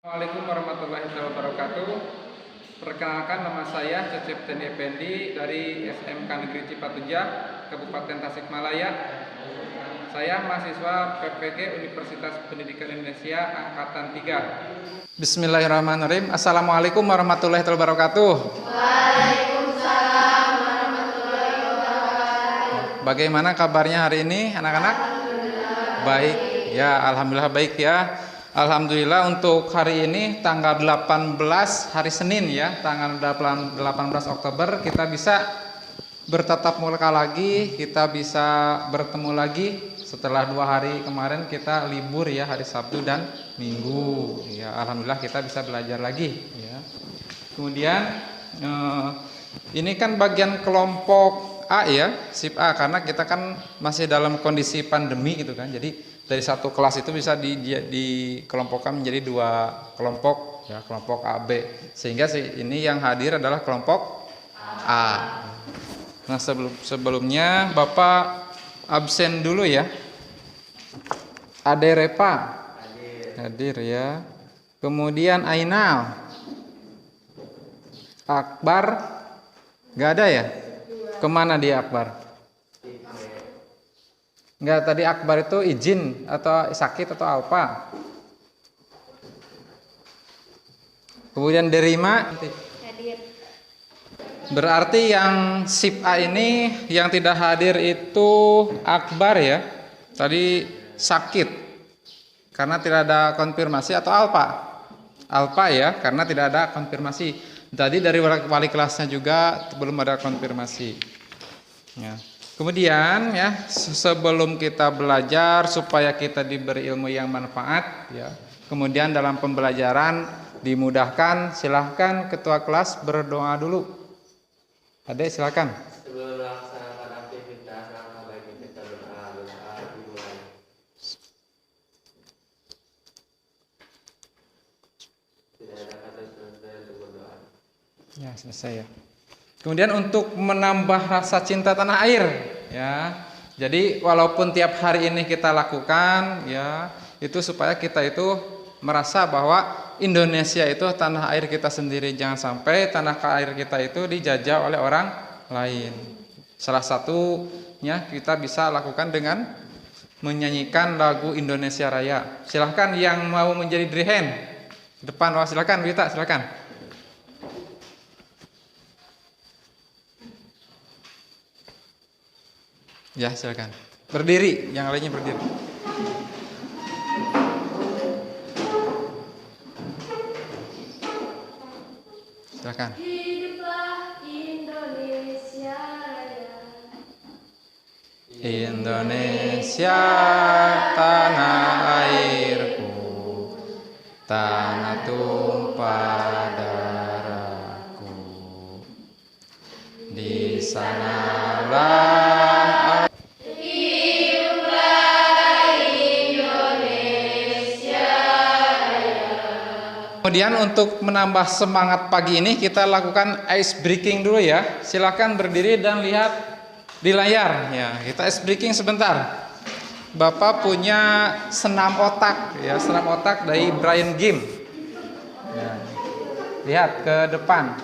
Assalamualaikum warahmatullahi wabarakatuh. Perkenalkan, nama saya Cecep Teni Effendi dari SMK Negeri Cipatujah, Kabupaten Tasikmalaya. Saya mahasiswa PPG Universitas Pendidikan Indonesia Angkatan 3. Bismillahirrahmanirrahim. Assalamualaikum warahmatullahi wabarakatuh. Waalaikumsalam warahmatullahi wabarakatuh. Bagaimana kabarnya hari ini anak-anak? Baik ya, alhamdulillah baik ya. Alhamdulillah untuk hari ini tanggal 18 hari Senin ya, tanggal 18 Oktober kita bisa bertatap muka lagi, kita bisa bertemu lagi setelah 2 hari kemarin kita libur ya, hari Sabtu dan Minggu ya. Alhamdulillah kita bisa belajar lagi ya. Kemudian ini kan bagian kelompok A ya, sip A, karena kita kan masih dalam kondisi pandemi gitu kan. Jadi dari satu kelas itu bisa dikelompokkan menjadi 2 kelompok ya, kelompok A, B. Sehingga ini yang hadir adalah kelompok A. Nah, sebelumnya Bapak absen dulu ya. Ade Repa hadir ya. Kemudian Ainal, Akbar nggak ada ya? Kemana dia Akbar? Enggak, tadi Akbar itu izin atau sakit atau apa? Kemudian Derima Hadir. berarti yang sip A ini yang tidak hadir itu Akbar ya. Tadi sakit karena tidak ada konfirmasi, atau Alpa? Alpa ya, karena tidak ada konfirmasi. Tadi dari wali kelasnya juga belum ada konfirmasi. Ya. Kemudian ya, sebelum kita belajar supaya kita diberi ilmu yang manfaat ya. Kemudian dalam pembelajaran dimudahkan, silahkan ketua kelas berdoa dulu. Adek silakan. Sebelum melaksanakan aktivitas, langkah baiknya kita berdoa dimulai. Tidak ada kata selesai untuk berdoa. Ya, selesai ya. Kemudian untuk menambah rasa cinta tanah air ya. Jadi walaupun tiap hari ini kita lakukan ya, itu supaya kita itu merasa bahwa Indonesia itu tanah air kita sendiri. Jangan sampai tanah air kita itu dijajah oleh orang lain. Salah satunya kita bisa lakukan dengan menyanyikan lagu Indonesia Raya. Silahkan yang mau menjadi dry hand depan, silakan Wita, silakan. Ya, silakan. Berdiri, yang lainnya berdiri. Silakan. Hiduplah Indonesia Raya. Indonesia tanah airku, tanah tumpah darahku. Di sanalah Kemudian untuk menambah semangat pagi ini kita lakukan ice breaking dulu ya. Silakan berdiri dan lihat di layar ya. Kita ice breaking sebentar. Bapak punya senam otak ya, senam otak dari Brain Game. Ya. Lihat ke depan.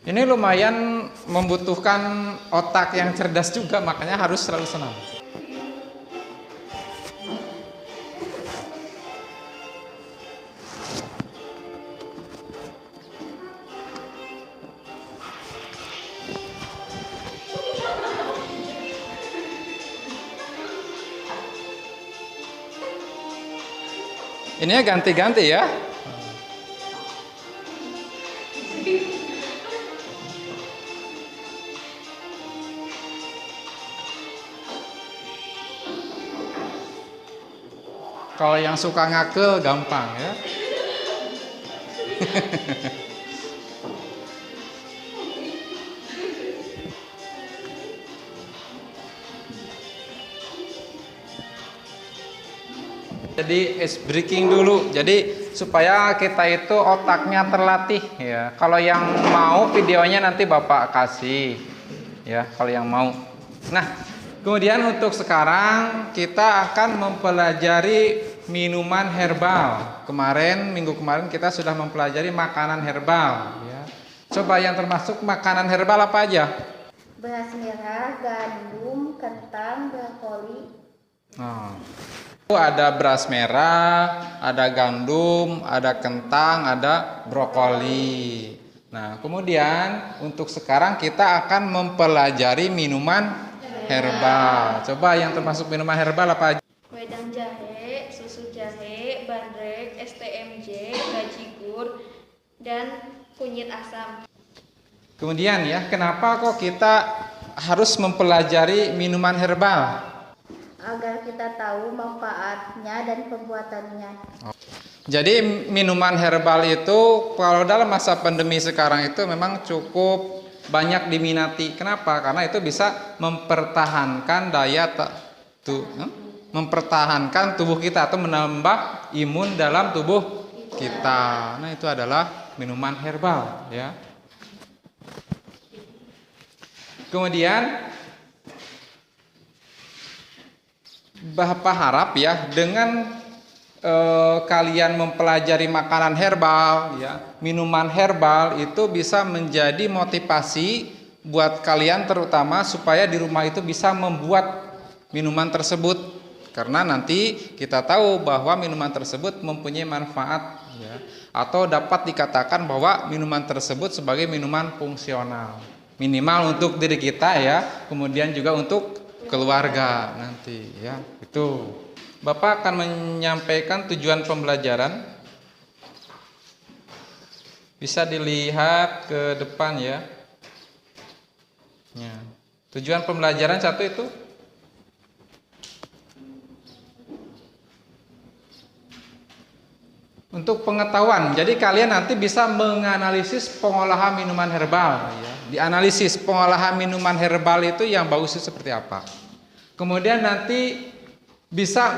Ini lumayan membutuhkan otak yang cerdas juga, makanya harus selalu senam. Ini ganti-ganti ya. Kalau yang suka ngakel gampang ya. Jadi ice breaking dulu. Jadi supaya kita itu otaknya terlatih ya. Kalau yang mau videonya nanti Bapak kasih ya, kalau yang mau. Nah, Kemudian untuk sekarang kita akan mempelajari minuman herbal. Minggu kemarin kita sudah mempelajari makanan herbal. Ya. Coba yang termasuk makanan herbal apa aja? Beras merah, gandum, kentang, brokoli. Ada beras merah, ada gandum, ada kentang, ada brokoli. Nah, kemudian untuk sekarang kita akan mempelajari minuman herbal. Coba yang termasuk minuman herbal apa aja? Wedang jahe, susu jahe, bandrek, STMJ, bajigur, dan kunyit asam. Kemudian ya, kenapa kok kita harus mempelajari minuman herbal? Agar kita tahu manfaatnya dan pembuatannya. Jadi minuman herbal itu kalau dalam masa pandemi sekarang itu memang cukup banyak diminati. Kenapa? Karena itu bisa mempertahankan mempertahankan tubuh kita atau menambah imun dalam tubuh kita. Nah, itu adalah minuman herbal ya. Kemudian Bapak harap ya dengan kalian mempelajari makanan herbal ya, minuman herbal itu bisa menjadi motivasi buat kalian terutama supaya di rumah itu bisa membuat minuman tersebut, karena nanti kita tahu bahwa minuman tersebut mempunyai manfaat ya, atau dapat dikatakan bahwa minuman tersebut sebagai minuman fungsional, minimal untuk diri kita ya, kemudian juga untuk keluarga nanti ya. Itu Bapak akan menyampaikan tujuan pembelajaran, bisa dilihat ke depan ya. Tujuan pembelajaran 1 itu untuk pengetahuan. Jadi kalian nanti bisa menganalisis pengolahan minuman herbal ya. Dianalisis pengolahan minuman herbal itu yang bagus itu seperti apa. Kemudian nanti bisa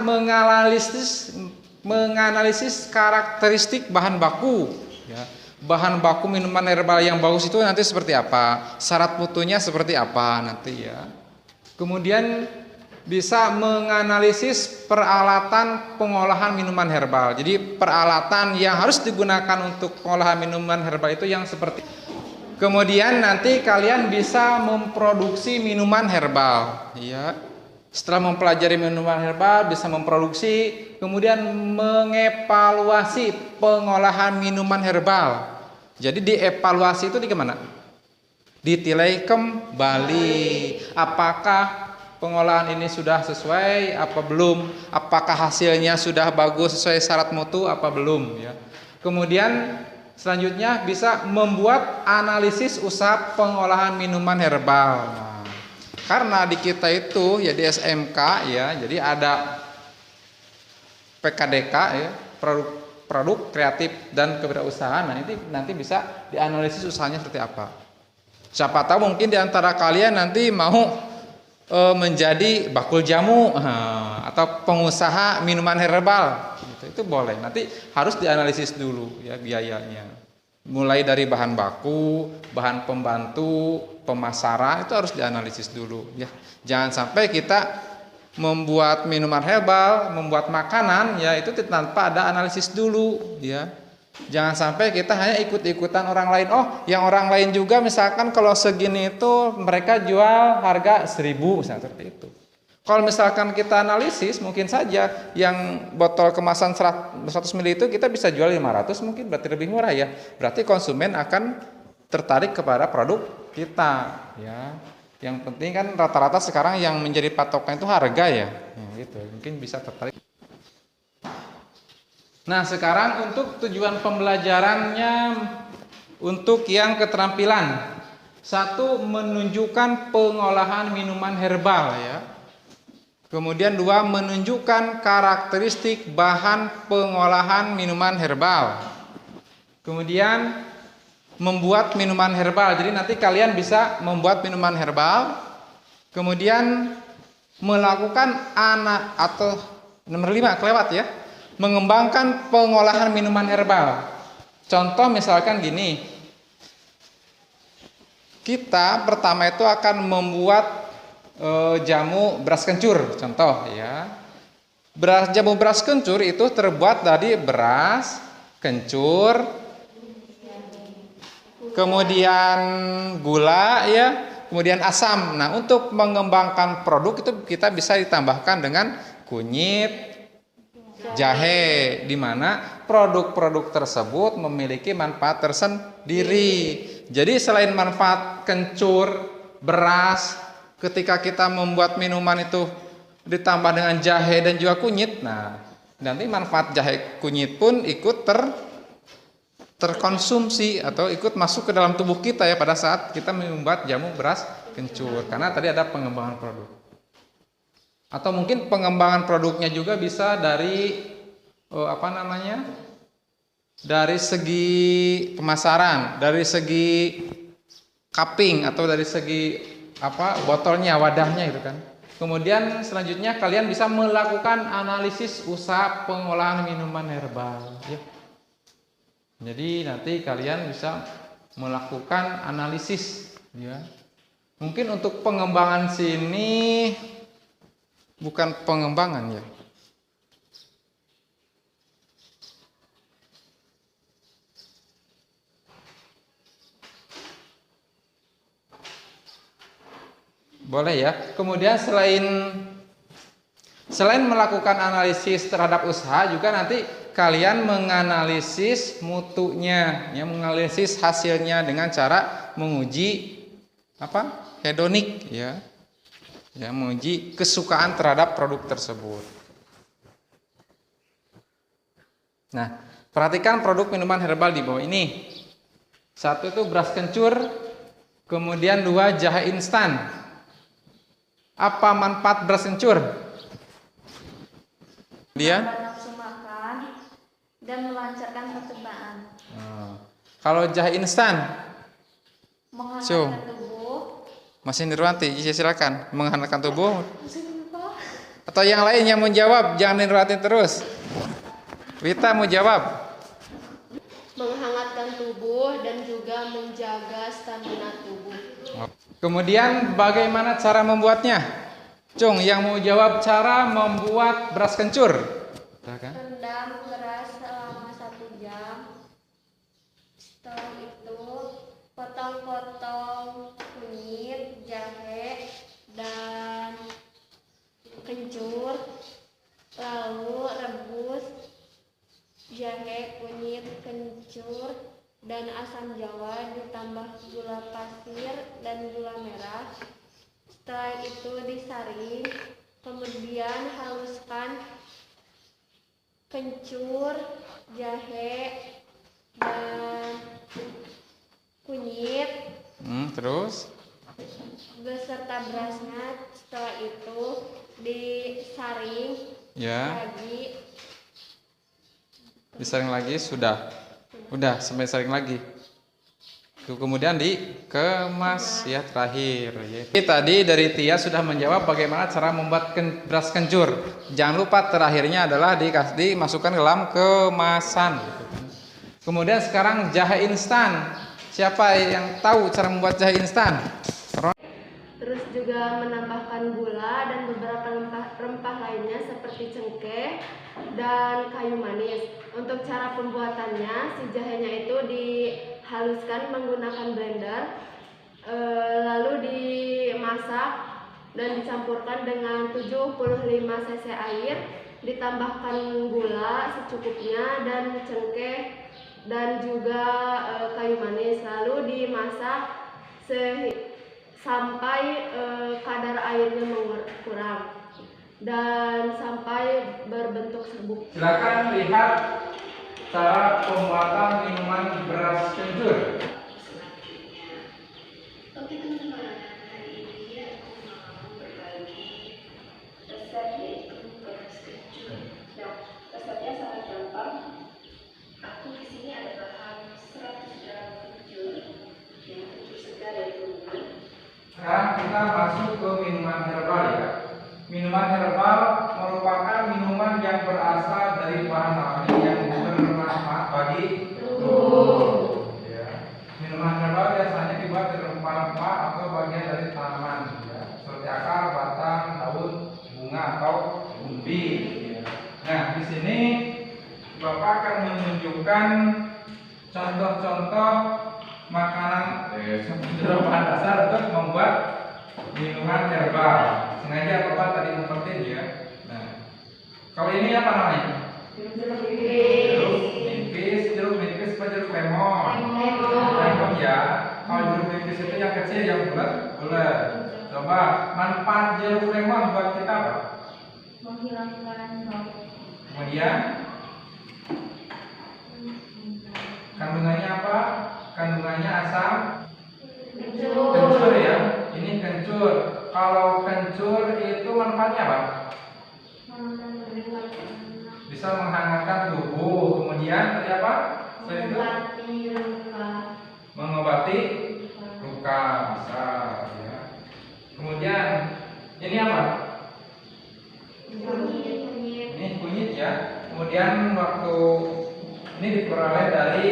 menganalisis karakteristik bahan baku ya. Bahan baku minuman herbal yang bagus itu nanti seperti apa, syarat mutunya seperti apa nanti ya. Kemudian bisa menganalisis peralatan pengolahan minuman herbal. Jadi peralatan yang harus digunakan untuk pengolahan minuman herbal itu yang seperti. Kemudian nanti kalian bisa memproduksi minuman herbal ya. Setelah mempelajari minuman herbal bisa memproduksi, kemudian mengevaluasi pengolahan minuman herbal. Jadi dievaluasi itu di mana? Ditilai kembali. Apakah pengolahan ini sudah sesuai apa belum? Apakah hasilnya sudah bagus sesuai syarat mutu apa belum ya? Kemudian selanjutnya bisa membuat analisis usaha pengolahan minuman herbal. Nah, karena di kita itu ya di SMK ya, jadi ada PKDK ya, produk kreatif dan kewirausahaan. Nah, ini nanti bisa dianalisis usahanya seperti apa. Siapa tahu mungkin di antara kalian nanti mau menjadi bakul jamu atau pengusaha minuman herbal gitu. Itu boleh, nanti harus dianalisis dulu ya biayanya, mulai dari bahan baku, bahan pembantu, pemasaran, itu harus dianalisis dulu ya. Jangan sampai kita membuat minuman herbal, membuat makanan ya itu tanpa ada analisis dulu ya. Jangan sampai kita hanya ikut-ikutan orang lain. Oh, yang orang lain juga misalkan kalau segini itu mereka jual harga 1.000 misalnya seperti itu. Kalau misalkan kita analisis mungkin saja yang botol kemasan 100 ml itu kita bisa jual 500 mungkin, berarti lebih murah ya. Berarti konsumen akan tertarik kepada produk kita ya. Yang penting kan rata-rata sekarang yang menjadi patokan itu harga ya gitu. Mungkin bisa tertarik. Nah, sekarang untuk tujuan pembelajarannya untuk yang keterampilan. 1, menunjukkan pengolahan minuman herbal ya. Kemudian 2, menunjukkan karakteristik bahan pengolahan minuman herbal. Kemudian membuat minuman herbal. Jadi nanti kalian bisa membuat minuman herbal. Kemudian melakukan nomor 5 kelewat ya. Mengembangkan pengolahan minuman herbal. Contoh misalkan gini. Kita pertama itu akan membuat jamu beras kencur, contoh ya. Jamu beras kencur itu terbuat dari beras kencur, kemudian gula ya, kemudian asam. Nah, untuk mengembangkan produk itu kita bisa ditambahkan dengan kunyit, jahe, di mana produk-produk tersebut memiliki manfaat tersendiri. Jadi selain manfaat kencur, beras, ketika kita membuat minuman itu ditambah dengan jahe dan juga kunyit, nah nanti manfaat jahe kunyit pun ikut terkonsumsi atau ikut masuk ke dalam tubuh kita ya pada saat kita membuat jamu beras kencur, karena tadi ada pengembangan produk. Atau mungkin pengembangan produknya juga bisa dari dari segi pemasaran, dari segi cupping atau dari segi botolnya, wadahnya gitu kan. Kemudian selanjutnya kalian bisa melakukan analisis usaha pengolahan minuman herbal ya. Jadi nanti kalian bisa melakukan analisis ya. Mungkin untuk pengembangan sini bukan pengembangan ya. Boleh ya. Kemudian selain melakukan analisis terhadap usaha, juga nanti kalian menganalisis mutunya, ya, menganalisis hasilnya dengan cara menguji hedonik, ya, menguji kesukaan terhadap produk tersebut. Nah, perhatikan produk minuman herbal di bawah ini. 1 itu beras kencur, kemudian 2 jahe instan. Apa manfaat beras kencur? Dia nafsu makan dan melancarkan pencernaan. Kalau jahe instan, Menghangatkan tubuh. Mas Nirwanti, silakan menghangatkan tubuh. Atau yang lain yang mau jawab, jangan Nirwanti terus. Wita mau jawab. Menghangatkan tubuh dan juga menjaga stamina tubuh. Kemudian bagaimana cara membuatnya? Cung, yang mau jawab cara membuat beras kencur. Rendam beras selama 1 jam. Setelah itu potong-potong kunyit, jahe, dan kencur. Lalu rebus jahe, kunyit, kencur, dan asam jawa ditambah gula pasir dan gula merah. Setelah itu disaring, kemudian haluskan kencur, jahe, dan kunyit Terus beserta berasnya. Setelah itu disaring lagi. Disaring lagi, sudah sampai saring lagi. Kemudian dikemas ya terakhir ya. Tadi dari Tia sudah menjawab bagaimana cara membuat beras kencur. Jangan lupa terakhirnya adalah dimasukkan ke dalam kemasan. Kemudian sekarang jahe instan. Siapa yang tahu cara membuat jahe instan? Terus juga menambahkan gula dan beberapa rempah lainnya seperti cengkeh dan kayu manis. Untuk cara pembuatannya, si jahenya itu dihaluskan menggunakan blender, lalu dimasak dan dicampurkan dengan 75 cc air, ditambahkan gula secukupnya dan cengkeh dan juga kayu manis, lalu dimasak sampai kadar airnya berkurang dan sampai berbentuk serbuk. Silakan lihat cara pembuatan minuman beras kencur. Oke teman-teman, hari ini aku mau berbagi resep yaitu beras kencur. Nah, resepnya sangat gampang. Aku di sini ada bahan 100 gram kencur, yang kencur segar ya teman-teman. Sekarang kita masuk ke minuman herbal ya. Minuman herbal merupakan minuman yang berasal dari bahan alami yang bermanfaat bagi tubuh. Ya. Minuman herbal biasanya dibuat dari rempah-rempah atau bagian dari tanaman, ya. Seperti akar, sini Bapak akan menunjukkan contoh-contoh makanan bahan dasar untuk membuat minuman herbal. Sengaja Bapak tadi ngumpetin ya. Nah, kalau ini apa namanya? Jeruk nipis apa jeruk lemon? Lemon ya. Kalau jeruk nipis itu yang kecil, yang bulat. Coba manfaat jeruk lemon buat kita apa? Menghilangkan bau. Kemudian kandungannya apa? Kandungannya asam kencur ya. Ini kencur. Kalau kencur itu manfaatnya apa? Bisa menghangatkan tubuh. Kemudian tadi apa? Selain itu mengobati luka bisa ya. Kemudian ini apa? Ini kunyit ya. Kemudian waktu ini diperoleh dari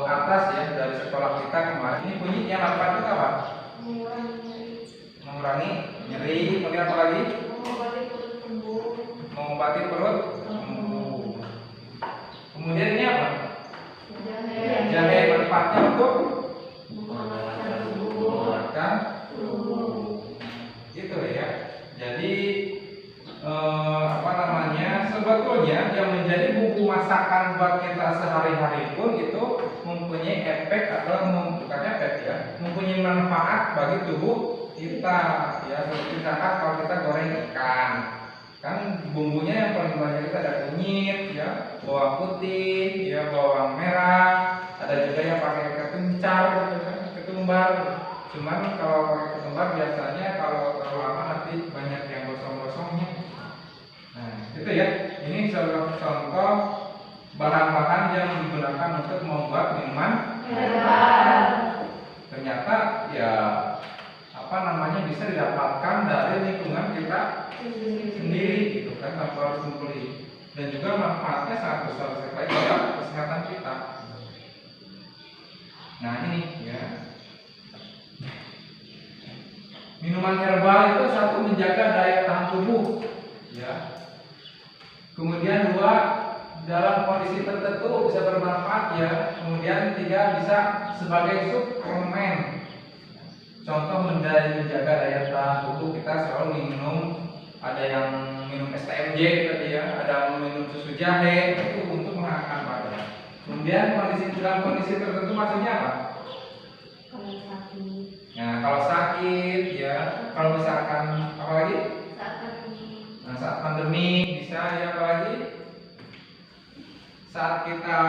atas ya, dari sekolah kita kemarin. Ini kunyitnya manfaatnya apa? Mengurangi nyeri. Kemudian apa lagi? Mengobati perut kembung. Kemudian ini apa? Jahe manfaatnya untuk menguatkan tubuh. Gitu ya. Jadi sebetulnya yang menjadi bumbu masakan buat kita sehari-hari pun itu mempunyai efek atau bukan efek ya, mempunyai manfaat bagi tubuh kita ya. Seperti misalkan kalau kita goreng ikan, kan bumbunya yang paling banyak kita ada kunyit ya, bawang putih ya, bawang merah, ada juga yang pakai ketumbar gitu kan, ketumbar. Cuman kalau pakai ketumbar biasanya kalau terlalu lama nanti banyak yang gosong-gosongnya. Nah, itu ya. Ini contoh bahan-bahan yang digunakan untuk membuat minuman herbal. Ternyata ya bisa didapatkan dari lingkungan kita sendiri gitu kan, tanpa harus membeli. Dan juga manfaatnya sangat besar sekali buat kesehatan kita. Nah ini ya. Minuman herbal itu satu, menjaga daya tahan tubuh ya. Kemudian dua, dalam kondisi tertentu bisa bermanfaat ya. Kemudian tiga, bisa sebagai suplemen. Contoh menjaga daya tahan tubuh, kita selalu minum, ada yang minum STMJ tadi ya, ada yang minum susu jahe, itu untuk menghangatkan badan. Kemudian dalam kondisi tertentu maksudnya apa? Nah, kalau sakit ya, kalau misalkan apa lagi? Nah, saat pandemi bisa ya, apa lagi? Saat kita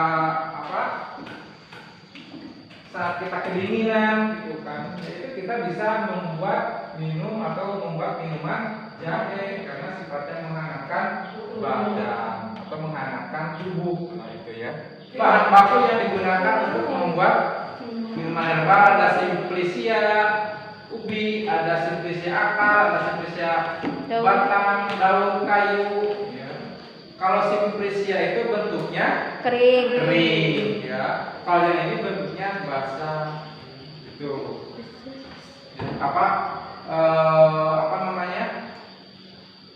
saat kita kedinginan gitu kan. Jadi kita bisa membuat minuman jahe karena sifatnya menghangatkan badan atau menghangatkan tubuh. Nah, itu ya. Bahan baku yang digunakan untuk membuat minuman herbal ada Simplicia ubi, ada Simplicia akar, ada Simplicia batang, daun, kayu ya. Kalau Simplicia itu bentuknya kering ya. Kalau yang ini bentuknya basah gitu.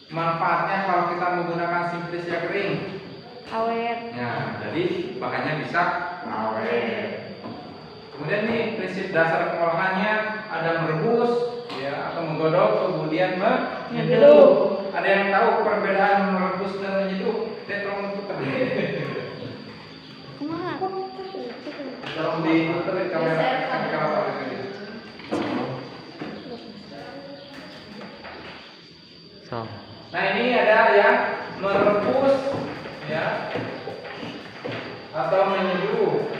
Manfaatnya kalau kita menggunakan Simplicia kering Awet. ya, jadi bahannya bisa awet. Kemudian nih prinsip dasar pengolahannya ada merebus ya, atau menggodok kemudian menyeduh. Ada yang tahu perbedaan merebus dan menyeduh? Tolong putar. Tolong diputar kamera ini. Nah, ini ada yang merebus ya atau menyeduh.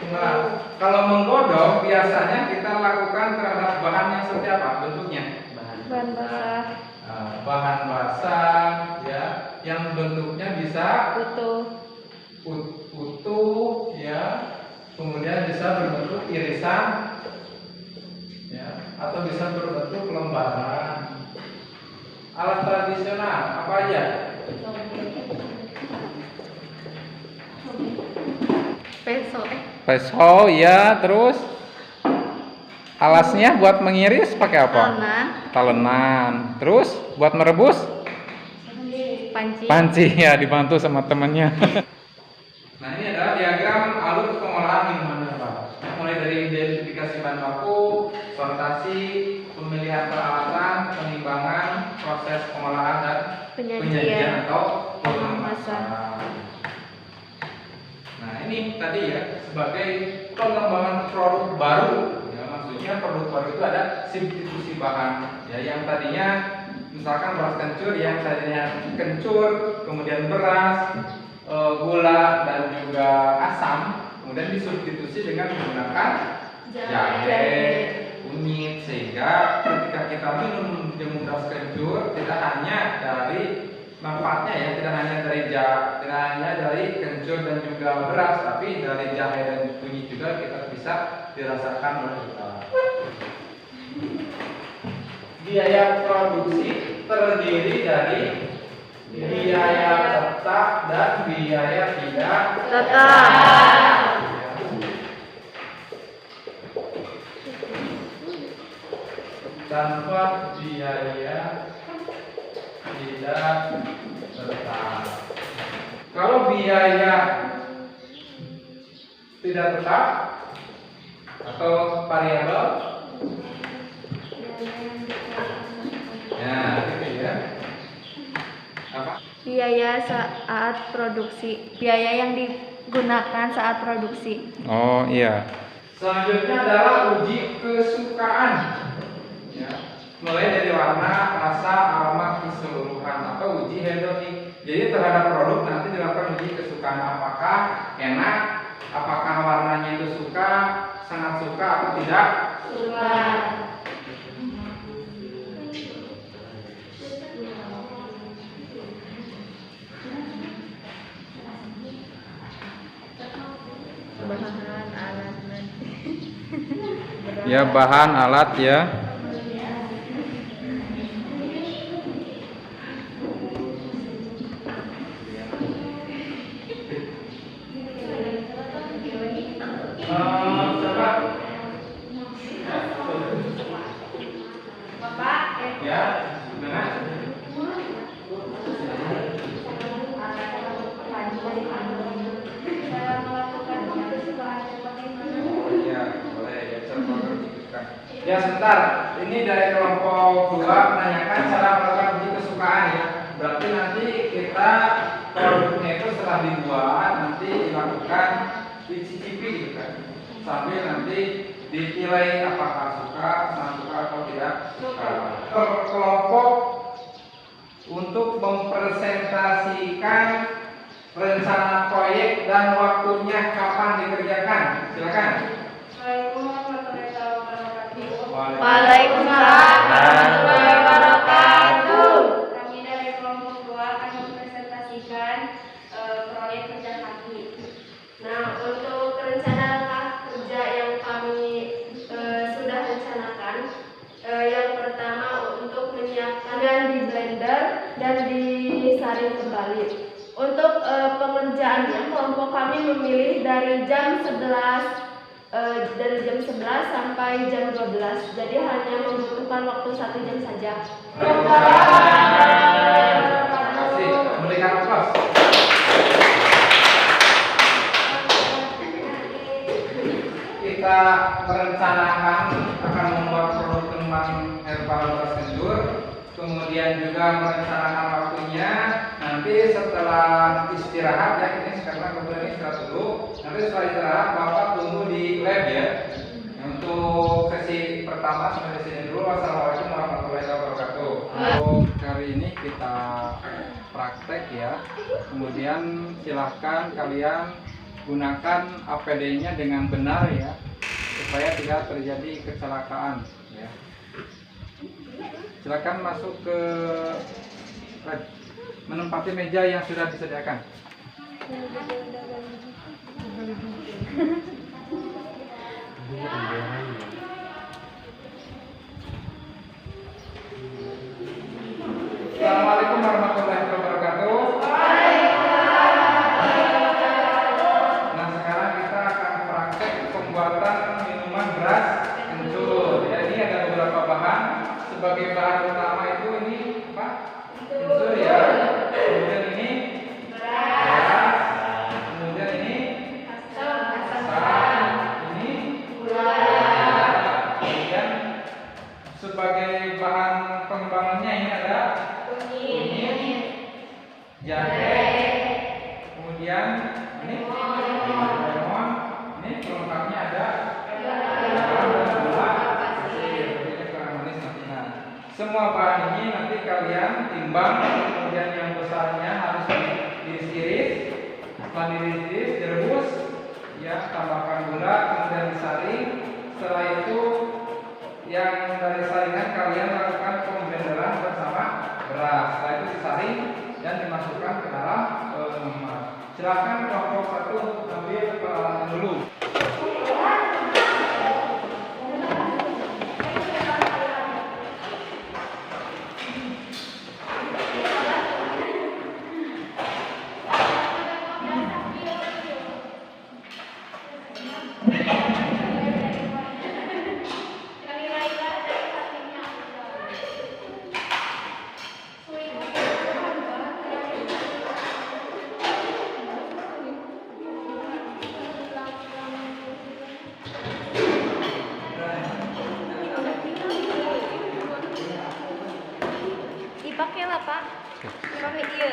Nah, kalau menggodok biasanya kita lakukan terhadap bahan yang seperti apa bentuknya? Bahan basah. Bahan basah ya, yang bentuknya bisa utuh ya, kemudian bisa berbentuk irisan ya, atau bisa berbentuk lembaran. Alat tradisional apa aja? Peso ya, terus alasnya buat mengiris pakai apa? Tangan. talenan. Terus buat merebus Panci. panci ya, dibantu sama temannya. Nah, ini adalah diagram alur pengolahan minuman herbal. Mulai dari identifikasi bahan baku, sortasi, pemilihan peralatan, penimbangan, proses pengolahan dan penyajian atau pengemasan. Nah, ini tadi ya sebagai pengembangan produk baru. Ya, maksudnya produk baru itu ada substitusi bahan. Ya, yang tadinya misalkan beras kencur, yang tadinya kencur, kemudian beras, gula dan juga asam, kemudian disubstitusi dengan menggunakan jahe, kunyit, sehingga ketika kita minum jamu beras kencur tidak hanya dari manfaatnya ya, tidak hanya dari kencur dan juga beras, tapi dari jahe dan kunyit juga kita bisa dirasakan oleh kita. Biaya produksi terdiri dari biaya tetap dan biaya tidak Tetap. tanpa biaya tidak tetap. Kalau biaya tidak tetap atau variabel, ya gitu ya. Apa? Biaya saat produksi. Biaya yang digunakan saat produksi. Oh iya. Selanjutnya adalah uji kesukaan. Ya. Mulai dari warna, rasa, aroma keseluruhan atau uji hedonik. Jadi terhadap produk nanti dilakukan uji kesukaan, apakah enak, apakah warnanya itu suka, sangat suka atau tidak. Suka. Bahan alat Ya, bahan alat ya. Ya, gimana? Ya, sebentar. Ini dari kelompok 2 menanyakan cara melakukan uji kesukaan ya. Berarti nanti kita produknya itu setelah dibuat nanti dilakukan dicicipi gitu kan. Sambil nanti dinilai apakah suka, sangat suka atau tidak suka. Kelompok untuk mempresentasikan rencana proyek dan waktunya kapan dikerjakan. Silakan. Waalaikumsalam warahmatullahi wabarakatuh. Kami dari kelompok 2 akan mempresentasikan proyek kerja kami. Nah, untuk rencana langkah kerja yang kami sudah rencanakan, yang pertama untuk menyiapkan dan di blender dan disaring kembali. Untuk pengerjaannya, kelompok kami memilih dari jam 11 sampai jam 12. Jadi hanya membutuhkan waktu 1 jam saja. Terima kasih. Memberikan aplaus. Kita merencanakan akan membuat produk minuman herbal beras kencur, kemudian juga merencanakan waktunya. Nanti setelah istirahat ya, ini sekarang kemudian istirahat dulu. Nanti setelah istirahat Bapak tunggu di lab ya. Untuk sesi pertama sampai di sini dulu. Wassalamualaikum warahmatullahi wabarakatuh. Untuk hari ini kita praktek ya. Kemudian silahkan kalian gunakan APD-nya dengan benar ya, supaya tidak terjadi kecelakaan ya. Silakan masuk ke lab, menempati meja yang sudah disediakan. Assalamualaikum warahmatullahi wabarakatuh. Nah, sekarang kita akan praktek pembuatan minuman beras kencur. Ya, ini ada beberapa bahan. Sebagai bahan kunyit, jahe, kemudian ini lemon, ini pelengkapnya ada garam dan gula pasir. Ini kurang manis nanti. Nah, semua bahan ini nanti kalian timbang, kemudian yang besarnya harus diiris-iris. Setelah diiris, direbus, ya tambahkan gula, kemudian disaring. Setelah itu yang dari saringan kalian lakukan pemblenderan bersama beras. Setelah itu disaring dan dimasukkan ke dalam minuman. Silakan kelompok satu ambil peralatan dulu. Dipakai lah Pak. Kami iya.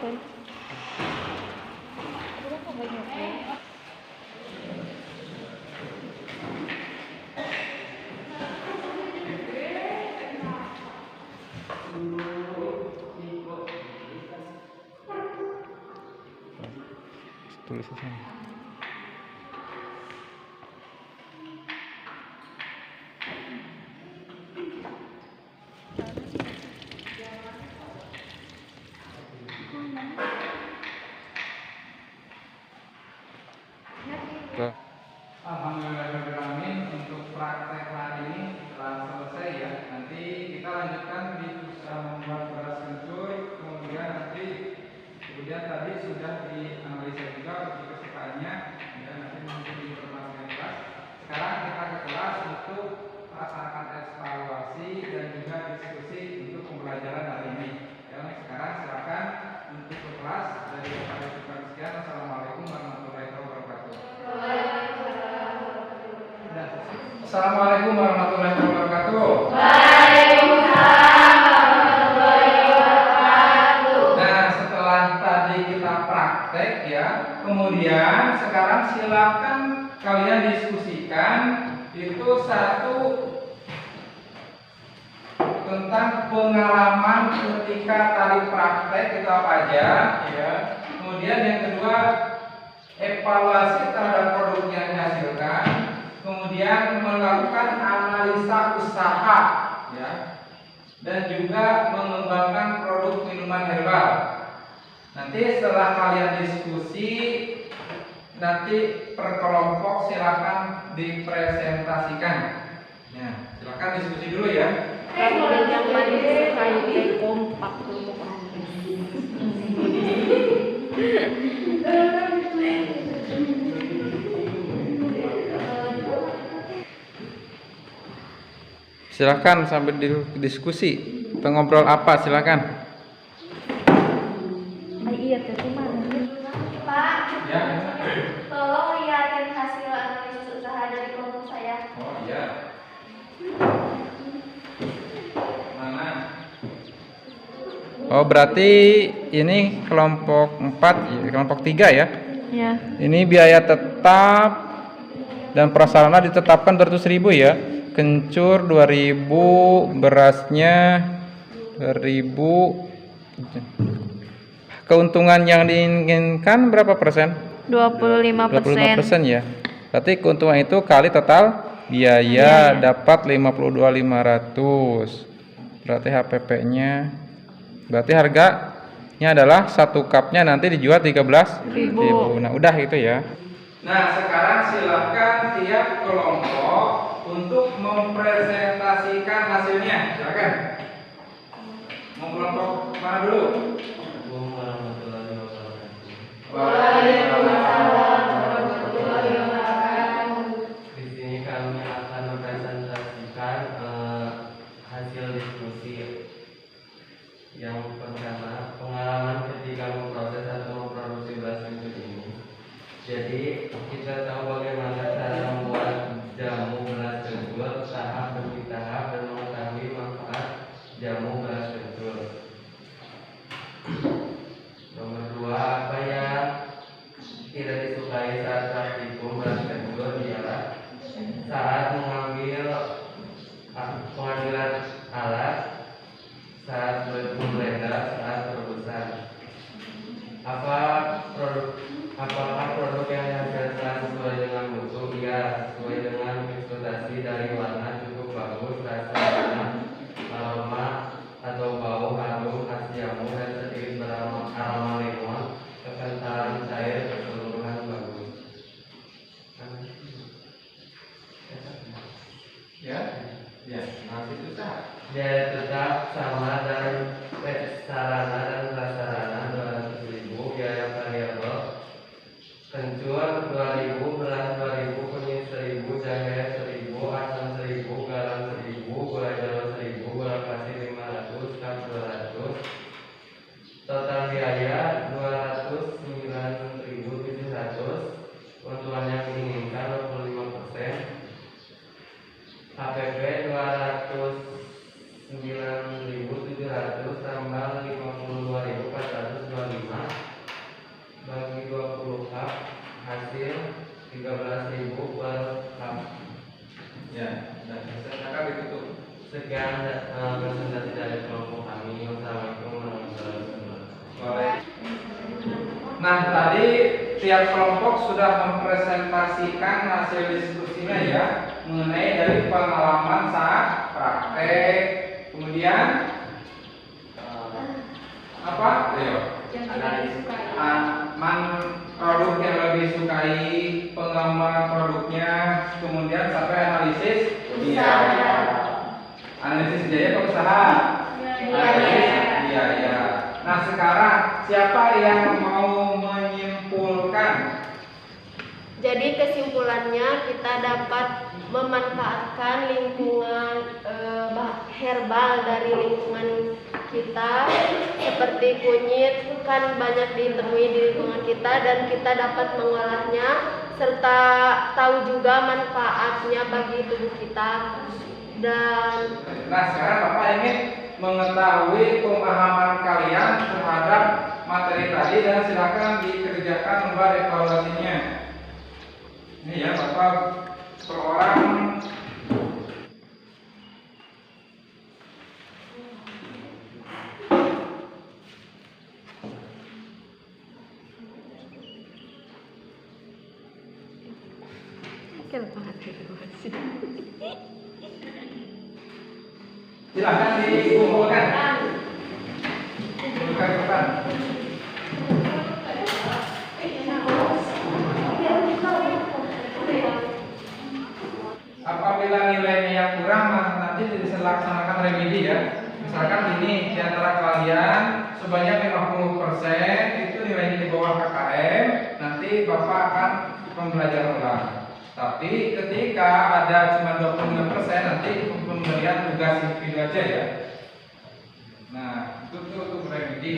kan. Kenapa banyak ya? Tulis di sana. Tuh. Alhamdulillahirrahmanirrahim, untuk praktek hari ini telah selesai ya. Nanti kita lanjutkan di membuat beras kencur, kemudian tadi sudah dianalisa juga untuk kesukaannya, dan nanti mungkin diinformasikan kelas. Sekarang kita ke kelas untuk melaksanakan evaluasi dan juga diskusi untuk pembelajaran hari ini. Ya, sekarang silakan untuk ke kelas. Dari kepada kita sekian. Assalamualaikum warahmatullahi wabarakatuh. Assalamualaikum warahmatullahi wabarakatuh. Nah, setelah tadi kita praktek ya, kemudian sekarang silakan kalian diskusikan itu satu tentang pengalaman ketika tadi praktek itu apa aja ya. Kemudian yang kedua, evaluasi terhadap produk yang dihasilkan. Kemudian melakukan analisa usaha ya, dan juga mengembangkan produk minuman herbal. Nanti setelah kalian diskusi, nanti per kelompok silakan dipresentasikan. Ya, silakan diskusi dulu ya. Yang paling disukai kompak kelompok. Silakan sambil diskusi. Ngobrol apa silakan. Iya, tapi mana? Pak, Ya. tolong lihatin hasil analisis usaha dari kelompok saya. Oh iya. Mana? Oh berarti ini kelompok 4, kelompok 3 ya. Ya. Ini biaya tetap dan prasarana ditetapkan 200.000 ya. Kencur 2.000, berasnya 2.000. Keuntungan yang diinginkan berapa persen? 25%. Ya. Berarti keuntungan itu kali total biaya dapat 52.500. Berarti HPP-nya, berarti harganya adalah 1 cupnya nanti dijual 13.000. Nah udah itu ya. Nah sekarang silakan tiap kelompok untuk mempresentasikan hasilnya. Silakan. Mau kelompok mana dulu? Assalamualaikum warahmatullahi wabarakatuh. Waalaikumsalam warahmatullahi wabarakatuh. Di sini kami akan mempresentasikan hasil diskusi. Yang pertama, pengalaman ketika memproses atau memproduksi beras kencur ini. Jadi kita tahu bagaimana cara membuat jamu beras kencur, tahap demi tahap, dan mengetahui manfaat jamu beras kencur. Nomor 2, apa yang tidak disukai saat praktikum beras kencur ialah saat pengambilan alat, saat memblender, saat perebusan. Apakah produk yang dihasilkan sesuai dengan mutu? Ya, sesuai dengan ekspektasi. Dari warna cukup bagus, rasa enak, aroma atau bau harum khas jamu dan sedikit beraroma lemon, kekentalan cair keseluruhan bagus. Ya, masih susah. Biaya tetap sama dan sarana dan prasarana 200.000, biaya variabel kencur 2.000, beras 2.000, kunyit 1.000, jahe 1.000, asam 1.000, garam 1.000, gula jawa 1.000, gula pasir 500, kap 200. Total biaya 209.700. Keuntungan yang diinginkan 25%. HPP 209.700 tambah 52.425 13.000 per kap. Ya, dan silakan ditutup. Sekian presentasi dari kelompok kami. Wassalamualaikum warahmatullahi wabarakatuh. Nah, tadi tiap kelompok sudah mempresentasikan hasil diskusinya ya, mengenai dari pengalaman saat praktek, kemudian apa? Ayo. Produk yang lebih sukai, pengembangan produknya, kemudian sampai analisis biaya. Analisis biaya ke usaha. Analisis biaya. Nah, sekarang siapa yang mau menyimpulkan? Jadi kesimpulannya kita dapat memanfaatkan lingkungan herbal dari lingkungan kita, seperti kunyit kan banyak ditemui di lingkungan kita, dan kita dapat mengolahnya serta tahu juga manfaatnya bagi tubuh kita. Dan Nah, sekarang Bapak ingin mengetahui pemahaman kalian terhadap materi tadi, dan silakan dikerjakan lembar evaluasinya. Ini ya, Bapak per orang. Silakan dikumpulkan. Kumpulkan Bapak. Apabila nilainya yang kurang, nanti dilaksanakan remedi ya. Misalkan ini di antara kalian sebanyak 50% itu nilainya di bawah KKM, nanti Bapak akan pembelajaran ulang. Tapi ketika ada cuma 25%, nanti pemberian tugas individu aja ya. Nah, itu remedi.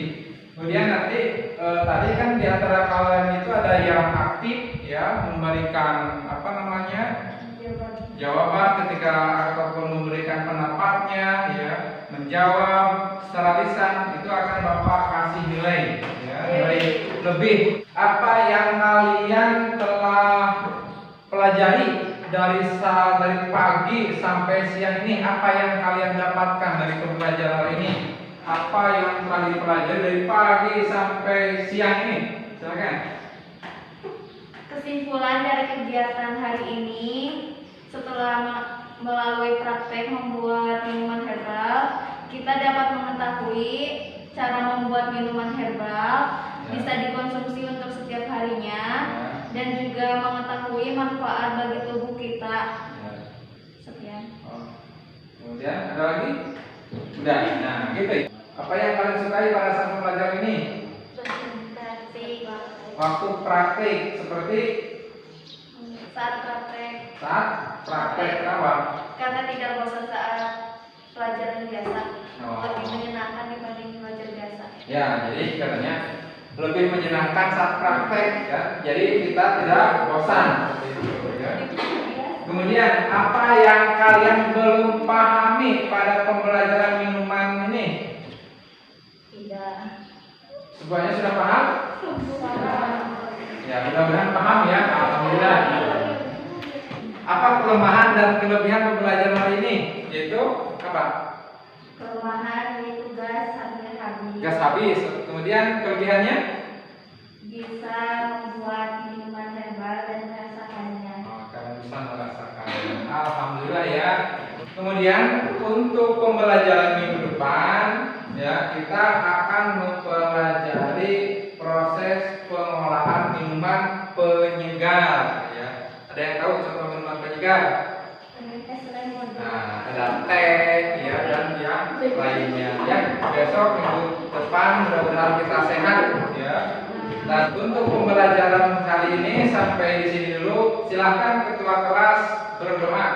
Kemudian nanti tadi kan di antara kalian itu ada yang aktif ya, memberikan apa namanya? Jawaban ketika ataupun memberikan pendapatnya ya, menjawab secara lisan, itu akan Bapak kasih nilai ya, nilai lebih. Apa yang kalian telah pelajari dari pagi sampai siang ini, apa yang kalian dapatkan dari pembelajaran ini? Apa yang telah dipelajari dari pagi sampai siang ini? Silakan. Kesimpulan dari kegiatan hari ini, setelah melalui praktek membuat minuman herbal, kita dapat mengetahui cara membuat minuman herbal, bisa dikonsumsi untuk setiap harinya, dan juga mengetahui manfaat bagi tubuh kita. Sekian. Kemudian ada lagi? Udah. Nah, gitu. Apa yang kalian sukai pada saat pembelajaran ini? Waktu praktik, seperti Saat praktek, kenapa? karena tidak bosan saat pelajaran biasa, Oh. lebih menyenangkan dibanding belajar biasa. Ya, jadi katanya lebih menyenangkan saat praktek ya. Jadi kita tidak bosan seperti itu ya. Kemudian apa yang kalian belum pahami pada pembelajaran minuman ini? Tidak. Semuanya sudah paham? Ya, mudah-mudahan paham ya. Alhamdulillah. Apa kelemahan dan kelebihan pembelajaran hari ini? Yaitu apa? Kelemahan yaitu gas hampir habis. Gas habis. Kemudian kelebihannya? Bisa membuat minuman herbal dan merasakannya. Oh, kalian bisa merasakan. Alhamdulillah ya. Kemudian untuk pembelajaran minggu depan ya, kita akan mempelajari proses pengolahan minuman penyegar ya. Ada yang tahu contoh minuman penyegar? Nah, ada teh ya, dan yang lainnya ya. Besok minggu depan mudah-mudahan kita sehat ya. Dan untuk pembelajaran kali ini sampai di sini dulu. Silahkan ketua kelas berdoa.